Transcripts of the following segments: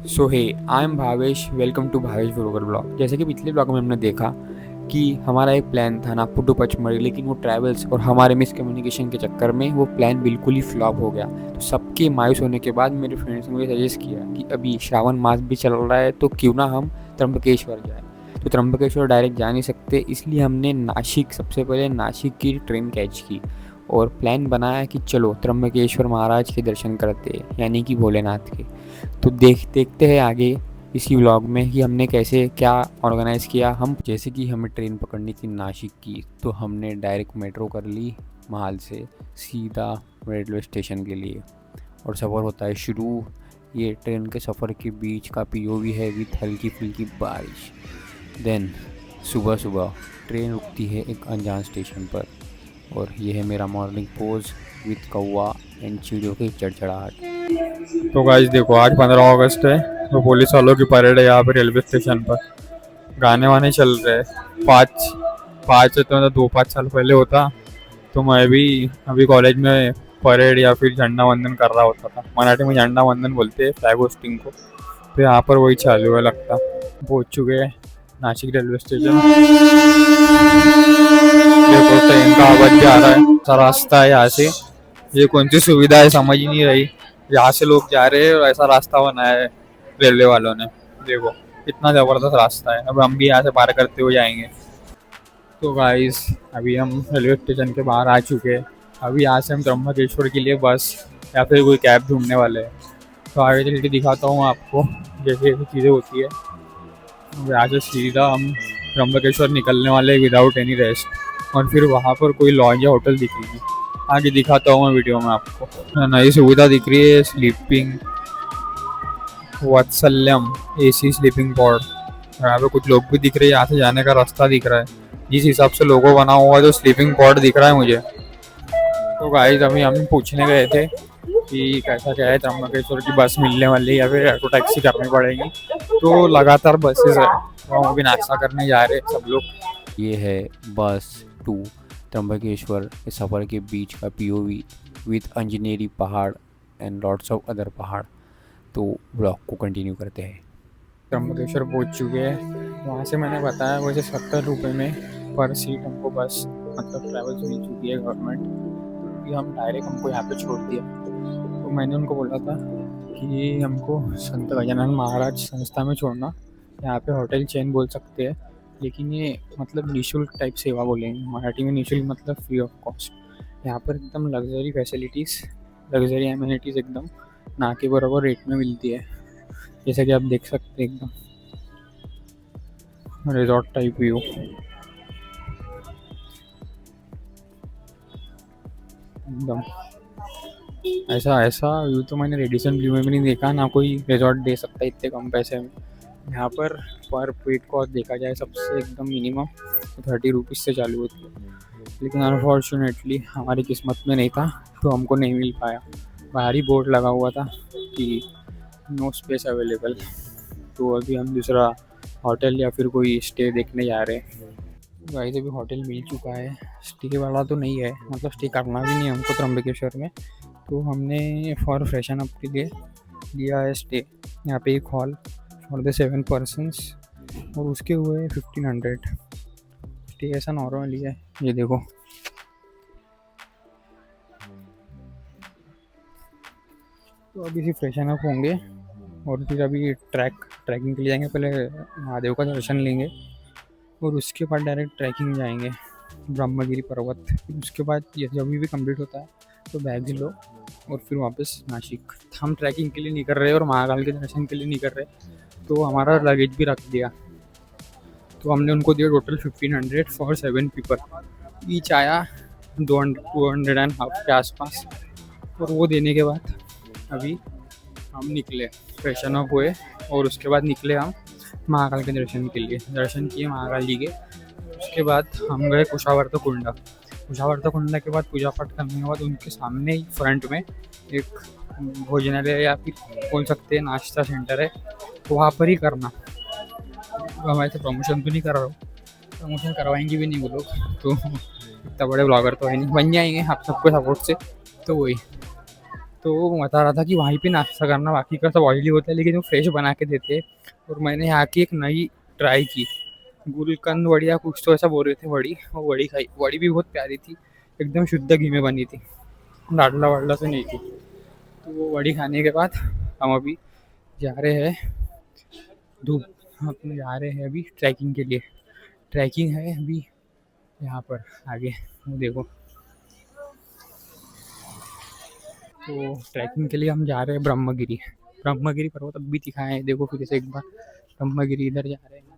So hey I am Bhavesh, welcome to Bhavesh blogger blog. जैसे कि पिछले ब्लॉग में हमने देखा कि हमारा एक प्लान था नागपुर टू पचमढ़ी, लेकिन वो ट्रैवल्स और हमारे मिसकम्युनिकेशन के चक्कर में वो प्लान बिल्कुल ही फ्लॉप हो गया। तो सबके मायूस होने के बाद मेरे फ्रेंड्स ने मुझे सजेस्ट किया कि अभी श्रावण मास भी चल रहा है तो क्यों ना हम त्र्यंबकेश्वर जाए। तो त्र्यंबकेश्वर डायरेक्ट जा नहीं सकते, इसलिए हमने नासिक सबसे पहले नासिक की ट्रेन कैच की और प्लान बनाया कि चलो त्र्यंबकेश्वर महाराज के दर्शन करते हैं, यानी कि भोलेनाथ के। तो देखते हैं आगे इसी व्लॉग में कि हमने कैसे क्या ऑर्गेनाइज़ किया। हम जैसे कि हमें ट्रेन पकड़नी थी नासिक की, तो हमने डायरेक्ट मेट्रो कर ली महाल से सीधा रेलवे स्टेशन के लिए और सफ़र होता है शुरू। ये ट्रेन के सफ़र के बीच का पीओवी है विथ हल्की फुल्की बारिश। देन सुबह सुबह ट्रेन रुकती है एक अनजान स्टेशन पर और ये है मेरा मॉर्निंग पोज विथ कौवा एंड चिड़ियों की चड़चड़ाहट। तो गाइस देखो, आज 15 अगस्त है। तो पुलिस वालों की परेड है यहाँ पे रेलवे स्टेशन पर। गाने वाने चल रहे हैं। पाँच पाँच तो मतलब 2-5 साल पहले होता तो मैं भी अभी कॉलेज में परेड या फिर झंडा वंदन कर रहा होता था। मराठी में झंडा वंदन बोलते हैं फ्लैग होस्टिंग को। तो यहाँ पर वही चालू है लगता। पहुँच चुके हैं नासिक रेलवे स्टेशन। देखो ट्रेन का आवाज भी आ रहा है। ऐसा रास्ता है यहाँ से। ये कौन सी सुविधा है समझ ही नहीं रही। यहाँ से लोग जा रहे हैं और ऐसा रास्ता बनाया है रेलवे वालों ने। देखो इतना जबरदस्त रास्ता है। अब हम भी यहाँ से पार करते हुए जाएंगे। तो गाइस अभी हम रेलवे स्टेशन के बाहर आ चुके हैं। अभी यहाँ से हम त्र्यंबकेश्वर के लिए बस या फिर कोई कैब ढूंढने वाले हैं। तो आगे चल के दिखाता हूँ आपको जैसे जैसे चीज़ें होती है। अब यहाँ से सीधा हम त्र्यंबकेश्वर निकलने वाले विदाउट एनी रेस्ट, और फिर वहाँ पर कोई लॉज या होटल दिखेगी। आगे दिखाता हूँ मैं वीडियो में आपको। नई सुविधा दिख रही है स्लीपिंग वात्सल्यम एसी स्लीपिंग पॉड। यहाँ पे कुछ लोग भी दिख रहे हैं। यहाँ से जाने का रास्ता दिख रहा है जिस हिसाब से लोगों बना हुआ है। तो स्लीपिंग पॉड दिख रहा है मुझे। तो गाइस अभी हम पूछने गए थे कि कैसा क्या है, त्र्यंबकेश्वर की बस मिलने वाली है या फिर ऑटो टैक्सी करनी पड़ेगी। तो लगातार बसेस है, तो हम अभी नाश्ता करने जा रहे हैं सब लोग। ये है बस टू त्र्यंबकेश्वर इस सफ़र के बीच का पीओवी विथ अंजनेरी पहाड़ एंड लॉट्स ऑफ अदर पहाड़। तो ब्लॉग को कंटिन्यू करते हैं। त्र्यंबकेश्वर पहुंच चुके हैं। वहाँ से मैंने बताया वैसे 70 रुपये में पर सीट हमको बस मतलब ट्रैवल्स मिल चुकी है गवर्नमेंट। कि हम डायरेक्ट हमको यहाँ पे छोड़ दिया। तो मैंने उनको बोला था कि हमको संत गजानन महाराज संस्था में छोड़ना। यहाँ पे होटल चेन बोल सकते हैं, लेकिन ये मतलब निःशुल्क टाइप सेवा बोलेंगे। मराठी में निःशुल्क मतलब फ्री ऑफ कॉस्ट। यहाँ पर एकदम लग्जरी फैसिलिटीज़, लग्जरी एमिनिटीज़ एकदम ना के बराबर रेट में मिलती है। जैसा कि आप देख सकते हैं एकदम रिजॉर्ट टाइप व्यू। एकदम ऐसा ऐसा व्यू तो मैंने रेडिसन व्यू में भी नहीं देखा। ना कोई रिजॉर्ट दे सकता है इतने कम पैसे में। यहाँ पर पेट कॉस्ट देखा जाए सबसे एकदम मिनिमम तो 30 रुपीज़ से चालू होती है। लेकिन अनफॉर्चुनेटली हमारी किस्मत में नहीं था तो हमको नहीं मिल पाया। बाहर ही बोर्ड लगा हुआ था कि नो स्पेस अवेलेबल। तो अभी हम दूसरा होटल या फिर कोई स्टे देखने जा रहे हैं। गाइस अभी होटल मिल चुका है। स्टे वाला तो नहीं है, मतलब स्टे करना भी नहीं है हमको त्र्यंबकेश्वर में। तो हमने फॉर फ्रेशन अप के लिए लिया है स्टे। यहाँ पे एक हॉल फॉर द 7 पर्सनस और उसके हुए 1500। स्टे ऐसा नॉर्मली है। ये देखो तो अभी से फ्रेशन अप होंगे और फिर अभी ट्रैकिंग के लिए जाएंगे। पहले महादेव का दर्शन लेंगे और उसके बाद डायरेक्ट ट्रैकिंग जाएंगे ब्रह्मगिरी पर्वत। उसके बाद ये जब भी कंप्लीट होता है तो बैग लो और फिर वापस नासिक। हम ट्रैकिंग के लिए नहीं कर रहे और महाकाल के दर्शन के लिए नहीं कर रहे, तो हमारा लगेज भी रख दिया। तो हमने उनको दिया टोटल 1500 फॉर 7 पीपल। ईच आया 200 के आसपास। और वो देने के बाद अभी हम निकले, फ्रेशन अप हुए और उसके बाद निकले हम महाकाल के दर्शन के लिए। दर्शन किए महाकाल जी के। उसके बाद हम गए कुशावर्त कुंडा। कुशावर्त कुंडा के बाद पूजा पाठ करने के बाद उनके सामने ही फ्रंट में एक भोजनालय या फिर बोल सकते हैं नाश्ता सेंटर है। तो वहाँ पर ही करना। मैं ऐसे प्रमोशन तो नहीं कर रहा हूँ, प्रमोशन करवाएंगे भी नहीं वो लोग। तो इतना बड़े ब्लॉगर तो है नहीं, बन जाएंगे आप सबको सपोर्ट से। तो वही तो वो बता रहा था कि वहीं पे नाश्ता करना, बाकी का सब ऑयली होता है लेकिन वो फ्रेश बना के देते हैं। और मैंने यहाँ की एक नई ट्राई की, गुलकंद वड़ी या कुछ तो ऐसा बोल रहे थे, वड़ी, वो वड़ी खाई। वड़ी भी बहुत प्यारी थी, एकदम शुद्ध घी में बनी थी, डालडा वालडा से नहीं थी। तो वो वड़ी खाने के बाद हम अभी जा रहे हैं धूप, अपने जा रहे हैं अभी ट्रैकिंग के लिए। ट्रैकिंग है अभी यहाँ पर आगे, वो देखो। तो ट्रैकिंग के लिए हम जा रहे हैं ब्रह्मगिरी। ब्रह्मगिरी पर्वत अब भी दिखाए हैं, देखो फिर से एक बार। ब्रह्मगिरी इधर जा रहे हैं।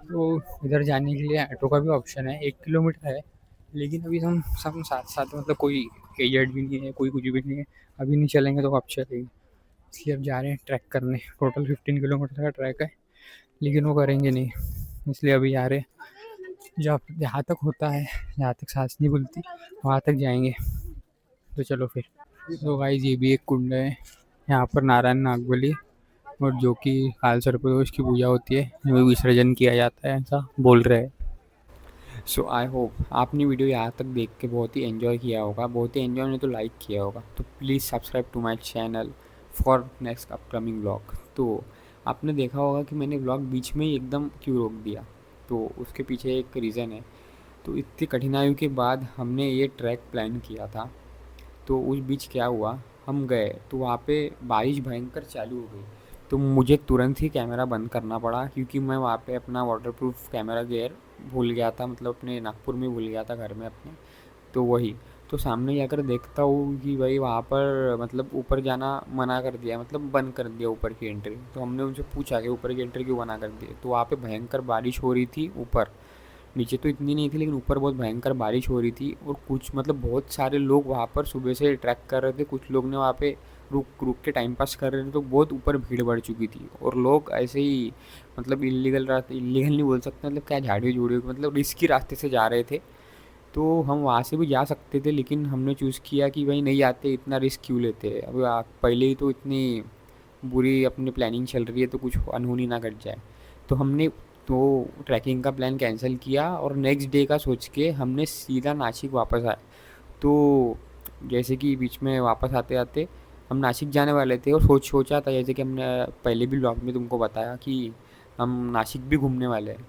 तो इधर जाने के लिए ऑटो का भी ऑप्शन है, 1 किलोमीटर है। लेकिन अभी हम सब साथ साथ, मतलब कोई एजेड भी नहीं है, कोई कुछ भी नहीं है। अभी नहीं चलेंगे तो अब चलेंगे, इसलिए अब जा रहे हैं ट्रैक करने। टोटल 15 किलोमीटर का ट्रैक है, लेकिन वो करेंगे नहीं, इसलिए अभी जा रहे हैं। जहाँ जहाँ तक होता है, जहाँ तक सांस नहीं खुलती, वहाँ तक जाएंगे। तो चलो फिर। तो गाइस ये भी एक कुंड है, यहाँ पर नारायण नागबली और जो कि काल सर्पदोष की पूजा होती है, इसमें विसर्जन किया जाता है, ऐसा बोल रहे हैं। सो आई होप आपने वीडियो यहाँ तक देख के बहुत ही एंजॉय किया होगा, बहुत ही एंजॉय नहीं तो लाइक किया होगा। तो please subscribe to my channel for next upcoming blog. तो आपने देखा होगा कि मैंने ब्लॉग बीच में ही एकदम क्यों रोक दिया, तो उसके पीछे एक रीज़न है। तो इतनी कठिनाइयों के बाद हमने ये ट्रैक प्लान किया था। तो उस बीच क्या हुआ, हम गए तो वहाँ पे बारिश भयंकर चालू हो गई। तो मुझे तुरंत ही कैमरा बंद करना पड़ा, क्योंकि मैं वहाँ पे अपना वाटरप्रूफ कैमरा गियर भूल गया था, मतलब अपने नागपुर में भूल गया था घर में अपने। तो वही, तो सामने जाकर देखता हूँ कि भाई वहाँ पर मतलब ऊपर जाना मना कर दिया, मतलब बंद कर दिया ऊपर की एंट्री। तो हमने उनसे पूछा कि ऊपर की एंट्री क्यों मना कर दी। तो वहाँ पे भयंकर बारिश हो रही थी ऊपर, नीचे तो इतनी नहीं थी लेकिन ऊपर बहुत भयंकर बारिश हो रही थी। और कुछ मतलब बहुत सारे लोग वहाँ पर सुबह से ट्रैक कर रहे थे, कुछ लोग ने वहाँ पे रुक रुक के टाइम पास कर रहे थे। तो बहुत ऊपर भीड़ बढ़ चुकी थी और लोग ऐसे ही मतलब इलीगल रास्ते, इलीगल नहीं बोल सकते, मतलब क्या झाड़ियों झूड़ियों, मतलब रिस्की रास्ते से जा रहे थे। तो हम वहाँ से भी जा सकते थे, लेकिन हमने चूज़ किया कि भाई नहीं आते, इतना रिस्क क्यों लेते हैं। अब पहले ही तो इतनी बुरी अपनी प्लानिंग चल रही है, तो कुछ अनहोनी ना घट जाए। तो हमने तो ट्रैकिंग का प्लान कैंसिल किया और नेक्स्ट डे का सोच के हमने सीधा नासिक वापस आए। तो जैसे कि बीच में वापस आते आते हम नासिक जाने वाले थे और सोचा था, जैसे कि हमने पहले भी ब्लॉग में तुमको बताया कि हम नासिक भी घूमने वाले हैं।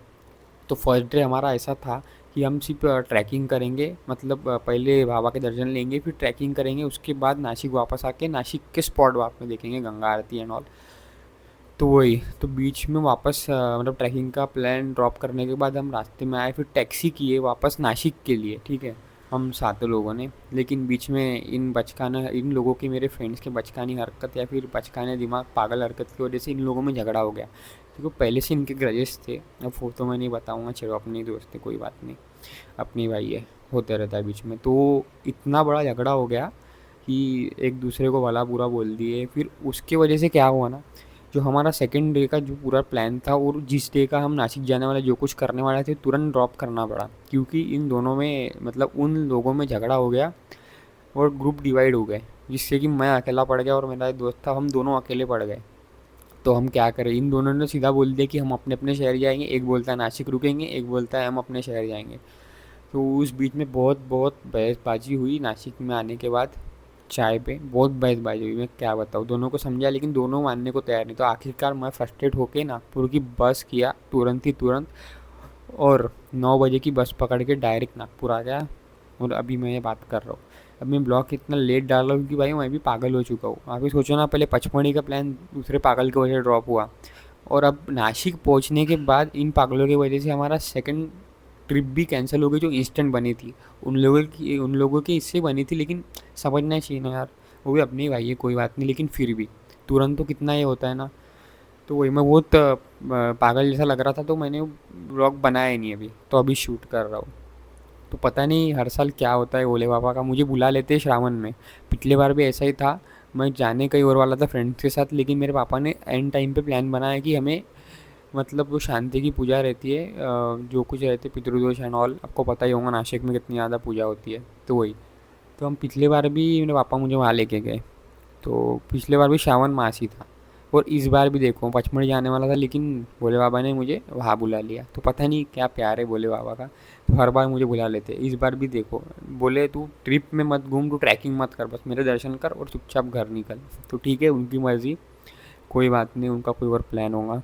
तो फर्स्ट डे हमारा ऐसा था कि हम सिर्फ ट्रैकिंग करेंगे, मतलब पहले बाबा के दर्शन लेंगे, फिर ट्रैकिंग करेंगे, उसके बाद नासिक वापस आके नासिक के स्पॉट वहाँ पे देखेंगे, गंगा आरती एंड ऑल। तो वही, तो बीच में वापस मतलब ट्रैकिंग का प्लान ड्रॉप करने के बाद हम रास्ते में आए, फिर टैक्सी किए वापस नासिक के लिए, ठीक है, हम 7 लोगों ने। लेकिन बीच में इन लोगों की, मेरे फ्रेंड्स के बचकानी हरकत या फिर बचकाने दिमाग पागल हरकत की वजह से इन लोगों में झगड़ा हो गया, क्योंकि पहले से इनके ग्रजेस थे। अब फोटो में नहीं बताऊँगा, चलो अपने ही दोस्त थे, कोई बात नहीं, अपनी भाई है, होते रहता है बीच में। तो इतना बड़ा झगड़ा हो गया कि एक दूसरे को भला बुरा बोल दिए। फिर उसके वजह से क्या हुआ ना, जो हमारा सेकंड डे का जो पूरा प्लान था और जिस डे का हम नासिक जाने वाले जो कुछ करने वाले थे, तुरंत ड्रॉप करना पड़ा, क्योंकि इन दोनों में मतलब उन लोगों में झगड़ा हो गया और ग्रुप डिवाइड हो गए, जिससे कि मैं अकेला पड़ गया और मेरा एक दोस्त था, हम दोनों अकेले पड़ गए। तो हम क्या करें, इन दोनों ने सीधा बोल दिया कि हम अपने अपने शहर जाएंगे, एक बोलता है नासिक रुकेंगे, एक बोलता है हम अपने शहर जाएंगे। तो उस बीच में बहुत बहुत बहसबाजी हुई नासिक में आने के बाद। चाय पे बहुत बहसबाजी हुई, मैं क्या बताऊँ, दोनों को समझा लेकिन दोनों मानने को तैयार नहीं। तो आखिरकार मैं फ्रस्ट्रेट होके नागपुर की बस किया तुरंत ही तुरंत, और 9 बजे की बस पकड़ के डायरेक्ट नागपुर आ गया। और अभी मैं ये बात कर रहा हूँ, अब मैं ब्लॉग इतना लेट डाल रहा हूँ क्योंकि भाई मैं भी पागल हो चुका हूँ। आप भी सोचो ना, पहले पचमढ़ी का प्लान दूसरे पागल की वजह से ड्रॉप हुआ, और अब नासिक पहुँचने के बाद इन पागलों की वजह से हमारा सेकंड ट्रिप भी कैंसिल हो गई, जो इंस्टेंट बनी थी। उन लोगों की इससे बनी थी, लेकिन समझना चाहिए ना यार, वो भी अपने ही भाई है, कोई बात नहीं, लेकिन फिर भी तुरंत तो कितना ये होता है ना। तो वही मैं बहुत पागल जैसा लग रहा था, तो मैंने ब्लॉग बनाया ही नहीं अभी, तो अभी शूट कर रहा हूँ। तो पता नहीं हर साल क्या होता है भोले बाबा का, मुझे बुला लेते हैं श्रावण में। पिछले बार भी ऐसा ही था, मैं जाने कहीं और वाला था फ्रेंड्स के साथ, लेकिन मेरे पापा ने एंड टाइम पे प्लान बनाया कि हमें, मतलब वो शांति की पूजा रहती है, जो कुछ रहते पितृदोष एंड ऑल, आपको पता ही होगा नासिक में कितनी ज़्यादा पूजा होती है। तो वही, तो हम पिछले बार भी मेरे पापा मुझे वहाँ लेके गए। तो पिछले बार भी श्रावण मास ही था, और इस बार भी देखो पचमढ़ी जाने वाला था, लेकिन भोले बाबा ने मुझे वहाँ बुला लिया। तो पता नहीं क्या प्यार है भोले बाबा का, तो हर बार मुझे बुला लेते। इस बार भी देखो बोले तू ट्रिप में मत घूम, तू ट्रैकिंग मत कर, बस मेरे दर्शन कर और चुपचाप घर निकल। तो ठीक है, उनकी मर्ज़ी, कोई बात नहीं, उनका कोई और प्लान होगा।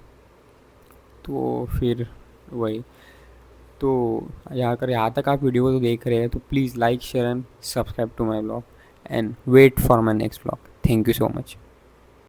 तो फिर वही, तो यहाँ तक आप वीडियो को देख रहे हैं तो please like share and subscribe to my blog and wait for my next blog. Thank you so much.